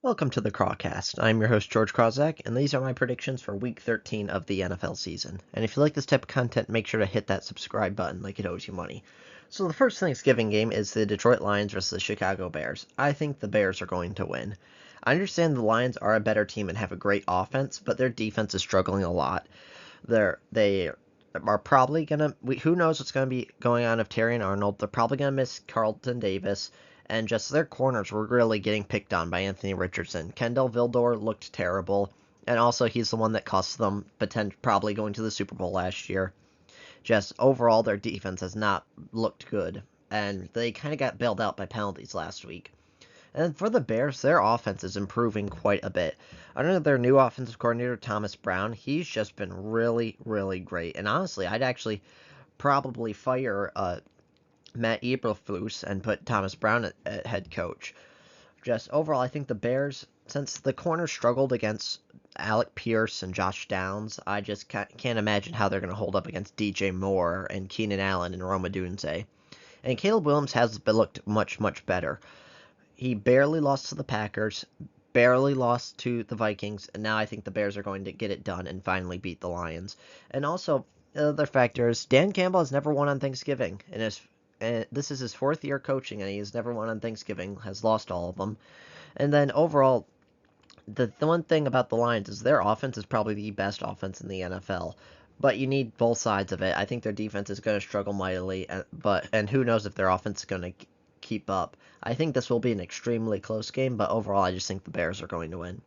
Welcome to the Crawcast. I'm your host, George Krawczak, and these are my predictions for Week 13 of the NFL season. And if you like this type of content, make sure to hit that subscribe button like it owes you money. So the first Thanksgiving game is the Detroit Lions versus the Chicago Bears. I think the Bears are going to win. I understand the Lions are a better team and have a great offense, but their defense is struggling a lot. They are probably gonna. Who knows what's gonna be going on if Terry and Arnold? They're probably gonna miss Carlton Davis, and just their corners were really getting picked on by Anthony Richardson. Kendall Vildor looked terrible, and also he's the one that cost them probably going to the Super Bowl last year. Just overall, their defense has not looked good, and they kind of got bailed out by penalties last week. And for the Bears, their offense is improving quite a bit. Under their new offensive coordinator, Thomas Brown, he's just been really, really great. And honestly, I'd actually probably fire Matt Eberflus and put Thomas Brown at head coach. Just overall, I think the Bears, since the corners struggled against Alec Pierce and Josh Downs, I just can't imagine how they're going to hold up against DJ Moore and Keenan Allen and Roma Dunze. And Caleb Williams has looked much, much better. He barely lost to the Packers, barely lost to the Vikings, and now I think the Bears are going to get it done and finally beat the Lions. And also, other factors, Dan Campbell has never won on Thanksgiving, and this is his fourth year coaching, and he has never won on Thanksgiving, has lost all of them. And then overall, the one thing about the Lions is their offense is probably the best offense in the NFL. But you need both sides of it. I think their defense is going to struggle mightily, and who knows if their offense is going to keep up. I think this will be an extremely close game, but overall, I just think the Bears are going to win.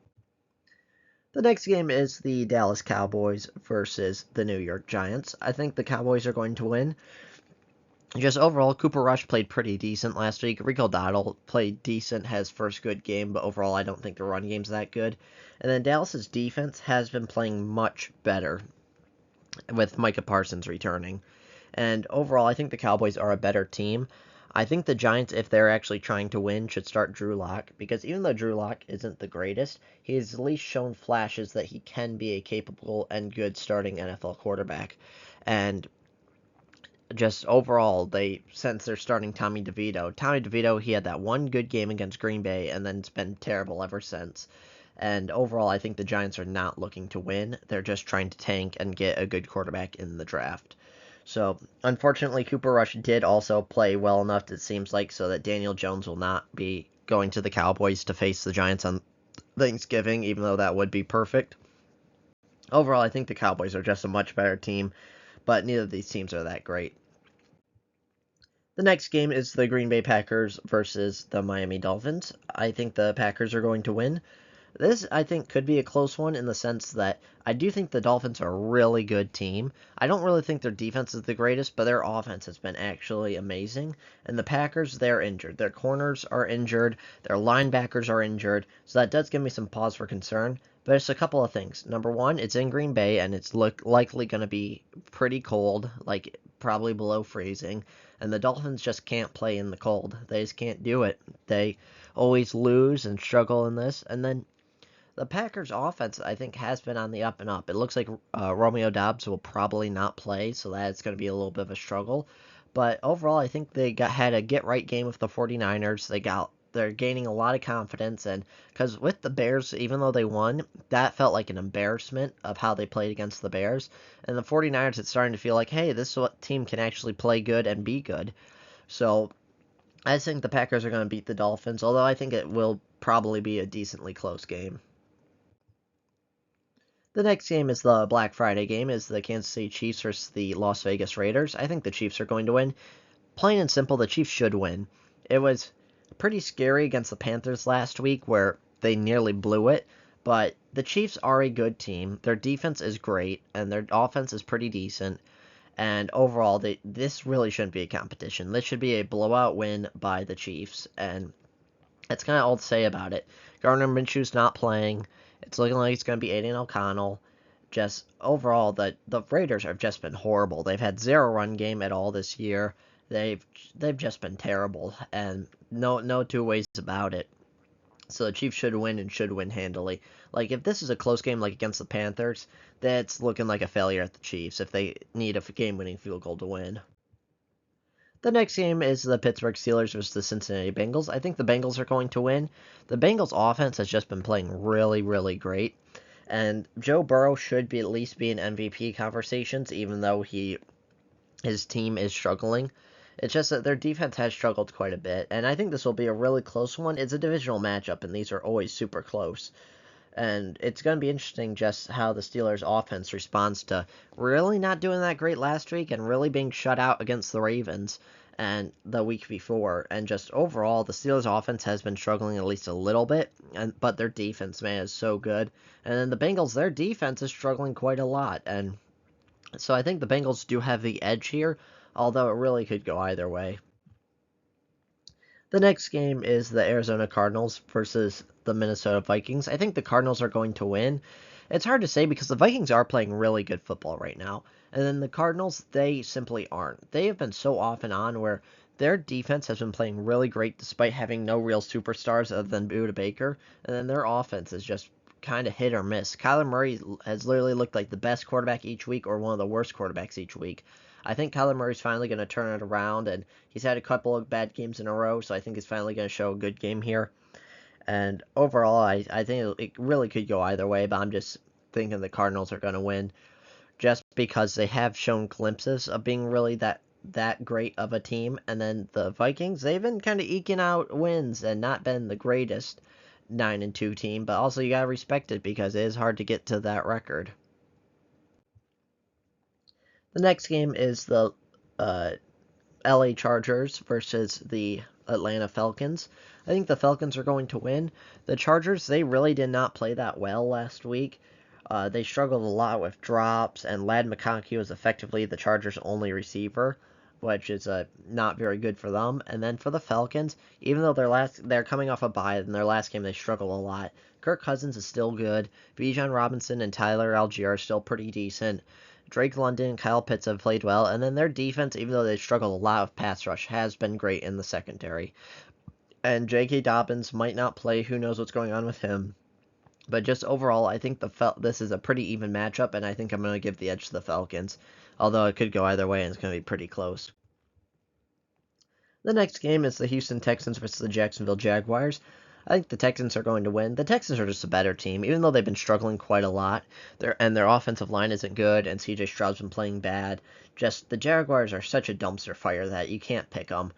The next game is the Dallas Cowboys versus the New York Giants. I think the Cowboys are going to win. Just overall, Cooper Rush played pretty decent last week. Rico Dowdle played decent, has first good game, but overall, I don't think the run game's that good. And then Dallas's defense has been playing much better with Micah Parsons returning. And overall, I think the Cowboys are a better team. I think the Giants, if they're actually trying to win, should start Drew Lock because even though Drew Lock isn't the greatest, he's at least shown flashes that he can be a capable and good starting NFL quarterback. And just overall, since they're starting Tommy DeVito, he had that one good game against Green Bay, and then it's been terrible ever since. And overall, I think the Giants are not looking to win. They're just trying to tank and get a good quarterback in the draft. So, unfortunately, Cooper Rush did also play well enough, it seems like, so that Daniel Jones will not be going to the Cowboys to face the Giants on Thanksgiving, even though that would be perfect. Overall, I think the Cowboys are just a much better team, but neither of these teams are that great. The next game is the Green Bay Packers versus the Miami Dolphins. I think the Packers are going to win. This, I think, could be a close one in the sense that I do think the Dolphins are a really good team. I don't really think their defense is the greatest, but their offense has been actually amazing. And the Packers, they're injured. Their corners are injured. Their linebackers are injured. So that does give me some pause for concern. But it's a couple of things. Number one, it's in Green Bay, and it's likely going to be pretty cold, like probably below freezing. And the Dolphins just can't play in the cold. They just can't do it. They always lose and struggle in this. And then the Packers' offense, I think, has been on the up and up. It looks like Romeo Doubs will probably not play, so that's going to be a little bit of a struggle. But overall, I think they had a get-right game with the 49ers. They're gaining a lot of confidence, and because with the Bears, even though they won, that felt like an embarrassment of how they played against the Bears. And the 49ers, it's starting to feel like, hey, this team can actually play good and be good. So I think the Packers are going to beat the Dolphins, although I think it will probably be a decently close game. The next game is the Black Friday game, is the Kansas City Chiefs versus the Las Vegas Raiders. I think the Chiefs are going to win. Plain and simple, the Chiefs should win. It was pretty scary against the Panthers last week where they nearly blew it, but the Chiefs are a good team. Their defense is great, and their offense is pretty decent. And overall, this really shouldn't be a competition. This should be a blowout win by the Chiefs, and that's kind of all to say about it. Gardner Minshew's not playing. It's looking like it's going to be Aiden O'Connell. Just overall, the Raiders have just been horrible. They've had zero run game at all this year. They've just been terrible, and no two ways about it. So the Chiefs should win and should win handily. Like if this is a close game like against the Panthers, that's looking like a failure at the Chiefs if they need a game-winning field goal to win. The next game is the Pittsburgh Steelers versus the Cincinnati Bengals. I think the Bengals are going to win. The Bengals offense has just been playing really, really great. And Joe Burrow should be at least be in MVP conversations, even though his team is struggling. It's just that their defense has struggled quite a bit, and I think this will be a really close one. It's a divisional matchup, and these are always super close. And it's going to be interesting just how the Steelers' offense responds to really not doing that great last week and really being shut out against the Ravens and the week before. And just overall, the Steelers' offense has been struggling at least a little bit, but their defense, man, is so good. And then the Bengals, their defense is struggling quite a lot. And so I think the Bengals do have the edge here, although it really could go either way. The next game is the Arizona Cardinals versus the Minnesota Vikings. I think the Cardinals are going to win. It's hard to say because the Vikings are playing really good football right now. And then the Cardinals, they simply aren't. They have been so off and on where their defense has been playing really great despite having no real superstars other than Budda Baker. And then their offense is just kind of hit or miss. Kyler Murray has literally looked like the best quarterback each week or one of the worst quarterbacks each week. I think Kyler Murray's finally going to turn it around, and he's had a couple of bad games in a row, so I think he's finally going to show a good game here. And overall, I think it really could go either way, but I'm just thinking the Cardinals are going to win just because they have shown glimpses of being really that great of a team. And then the Vikings, they've been kind of eking out wins and not been the greatest 9-2 team, but also you got to respect it because it is hard to get to that record. The next game is the LA Chargers versus the Atlanta Falcons. I think the Falcons are going to win. The Chargers, they really did not play that well last week. They struggled a lot with drops, and Ladd McConkey was effectively the Chargers' only receiver, which is not very good for them. And then for the Falcons, even though they're coming off a bye, in their last game they struggle a lot. Kirk Cousins is still good. Bijan Robinson and Tyler Algier are still pretty decent. Drake London and Kyle Pitts have played well, and then their defense, even though they struggle a lot with pass rush, has been great in the secondary. And J.K. Dobbins might not play. Who knows what's going on with him? But just overall, I think this is a pretty even matchup, and I think I'm going to give the edge to the Falcons. Although it could go either way, and it's going to be pretty close. The next game is the Houston Texans versus the Jacksonville Jaguars. I think the Texans are going to win. The Texans are just a better team, even though they've been struggling quite a lot. Their offensive line isn't good, and C.J. Stroud's been playing bad. Just the Jaguars are such a dumpster fire that you can't pick them.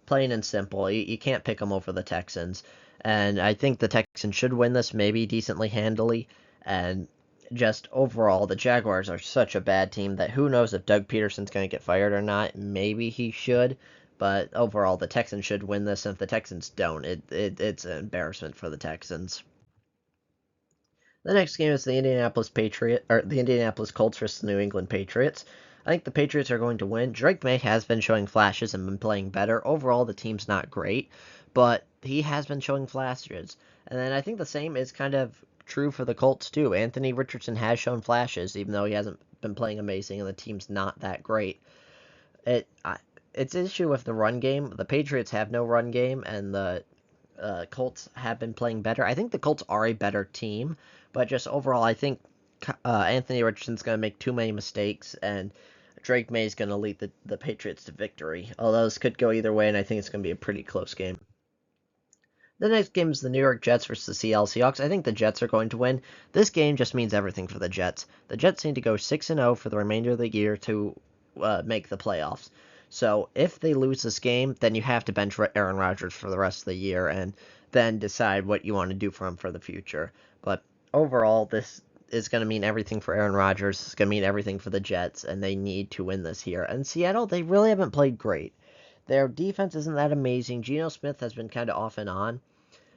Plain and simple, you can't pick them over the Texans. And I think the Texans should win this maybe decently handily. And just overall, the Jaguars are such a bad team that who knows if Doug Peterson's going to get fired or not. Maybe he should. But overall, the Texans should win this, and if the Texans don't, it's an embarrassment for the Texans. The next game is the Indianapolis Colts versus the New England Patriots. I think the Patriots are going to win. Drake May has been showing flashes and been playing better. Overall, the team's not great, but he has been showing flashes. And then I think the same is kind of true for the Colts too. Anthony Richardson has shown flashes, even though he hasn't been playing amazing, and the team's not that great. It's an issue with the run game. The Patriots have no run game, and the Colts have been playing better. I think the Colts are a better team, but just overall, I think Anthony Richardson's going to make too many mistakes, and Drake May is going to lead the Patriots to victory. Although this could go either way, and I think it's going to be a pretty close game. The next game is the New York Jets versus the Seattle Seahawks. I think the Jets are going to win. This game just means everything for the Jets. The Jets need to go 6-0 for the remainder of the year to make the playoffs. So if they lose this game, then you have to bench Aaron Rodgers for the rest of the year and then decide what you want to do for him for the future. But overall, this is going to mean everything for Aaron Rodgers. It's going to mean everything for the Jets, and they need to win this here. And Seattle, they really haven't played great. Their defense isn't that amazing. Geno Smith has been kind of off and on.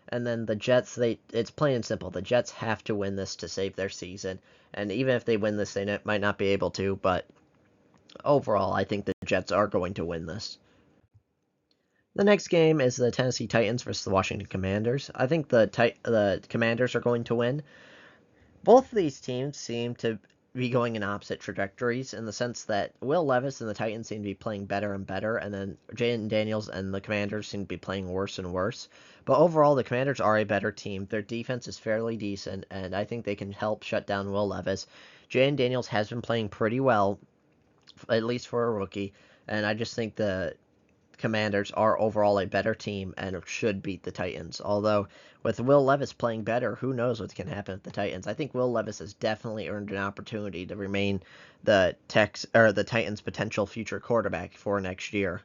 And then the Jets, it's plain and simple. The Jets have to win this to save their season. And even if they win this, they might not be able to, but overall, I think the Jets are going to win this. The next game is the Tennessee Titans versus the Washington Commanders. I think the Commanders are going to win. Both of these teams seem to be going in opposite trajectories in the sense that Will Levis and the Titans seem to be playing better and better, and then Jayden Daniels and the Commanders seem to be playing worse and worse. But overall, the Commanders are a better team. Their defense is fairly decent, and I think they can help shut down Will Levis. Jayden Daniels has been playing pretty well, at least for a rookie, and I just think the Commanders are overall a better team and should beat the Titans. Although, with Will Levis playing better, who knows what can happen with the Titans. I think Will Levis has definitely earned an opportunity to remain the Titans' potential future quarterback for next year.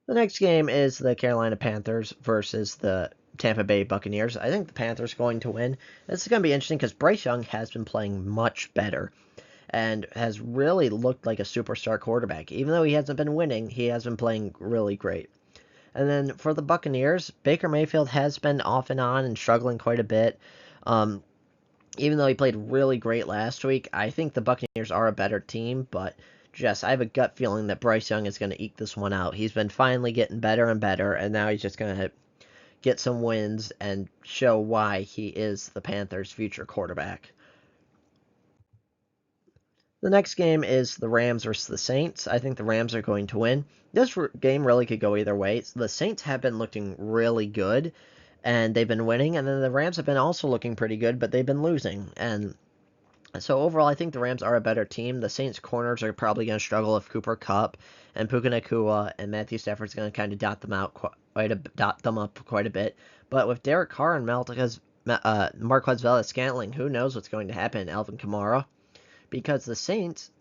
The next game is the Carolina Panthers versus the Tampa Bay Buccaneers. I think the Panthers are going to win. This is going to be interesting because Bryce Young has been playing much better and has really looked like a superstar quarterback. Even though he hasn't been winning, he has been playing really great. And then for the Buccaneers, Baker Mayfield has been off and on and struggling quite a bit. Even though he played really great last week, I think the Buccaneers are a better team, but I have a gut feeling that Bryce Young is going to eke this one out. He's been finally getting better and better, and now he's just going to get some wins and show why he is the Panthers' future quarterback. The next game is the Rams versus the Saints. I think the Rams are going to win. This game really could go either way. The Saints have been looking really good, and they've been winning, and then the Rams have been also looking pretty good, but they've been losing. And so overall, I think the Rams are a better team. The Saints' corners are probably going to struggle if Cooper Kupp and Puka Nacua and Matthew Stafford's going to kind of dot them up quite a bit. But with Derek Carr and Marquez Valdes-Scantling, who knows what's going to happen? Alvin Kamara. Because the Saints,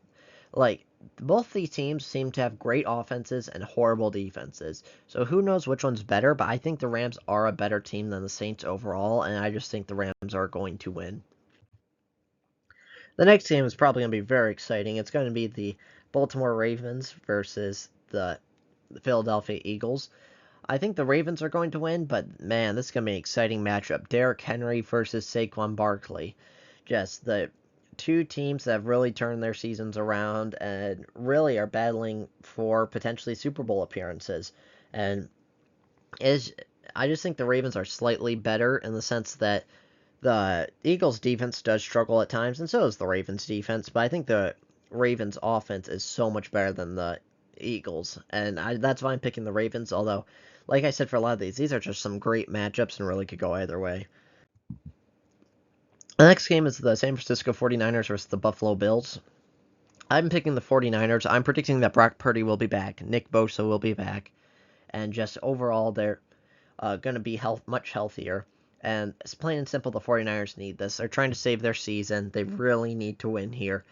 both these teams seem to have great offenses and horrible defenses. So who knows which one's better, but I think the Rams are a better team than the Saints overall, and I just think the Rams are going to win. The next game is probably going to be very exciting. It's going to be the Baltimore Ravens versus the Philadelphia Eagles. I think the Ravens are going to win, but man, this is going to be an exciting matchup. Derrick Henry versus Saquon Barkley. Just the two teams that have really turned their seasons around and really are battling for potentially Super Bowl appearances. And I just think the Ravens are slightly better in the sense that the Eagles' defense does struggle at times, and so does the Ravens' defense, but I think the Ravens' offense is so much better than the Eagles, and that's why I'm picking the Ravens, although, like I said, for a lot of these are just some great matchups and really could go either way. The next game is the San Francisco 49ers versus the Buffalo Bills. I'm picking the 49ers. I'm predicting that Brock Purdy will be back. Nick Bosa will be back. And just overall, they're going to be much healthier. And it's plain and simple, the 49ers need this. They're trying to save their season. They really need to win here.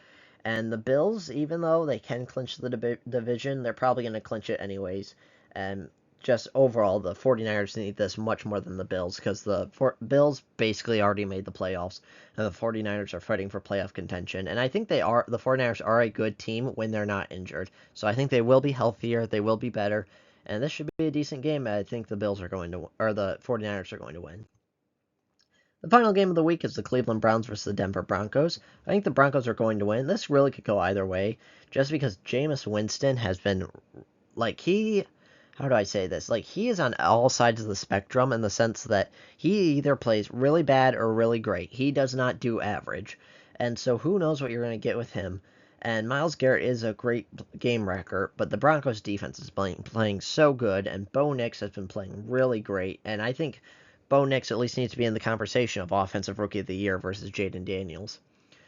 And the Bills, even though they can clinch the division, they're probably going to clinch it anyways. And just overall, the 49ers need this much more than the Bills because the Bills basically already made the playoffs, and the 49ers are fighting for playoff contention. And I think the 49ers are a good team when they're not injured. So I think they will be healthier, they will be better, and this should be a decent game. I think the 49ers are going to win. The final game of the week is the Cleveland Browns versus the Denver Broncos. I think the Broncos are going to win. This really could go either way, just because Jameis Winston has been, how do I say this? He is on all sides of the spectrum in the sense that he either plays really bad or really great. He does not do average. And so who knows what you're going to get with him. And Myles Garrett is a great game wrecker, but the Broncos defense is playing so good, and Bo Nix has been playing really great. And I think Bo Nix at least needs to be in the conversation of Offensive Rookie of the Year versus Jaden Daniels.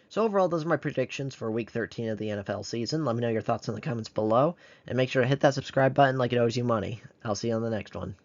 So overall, those are my predictions for Week 13 of the NFL season. Let me know your thoughts in the comments below, and make sure to hit that subscribe button like it owes you money. I'll see you on the next one.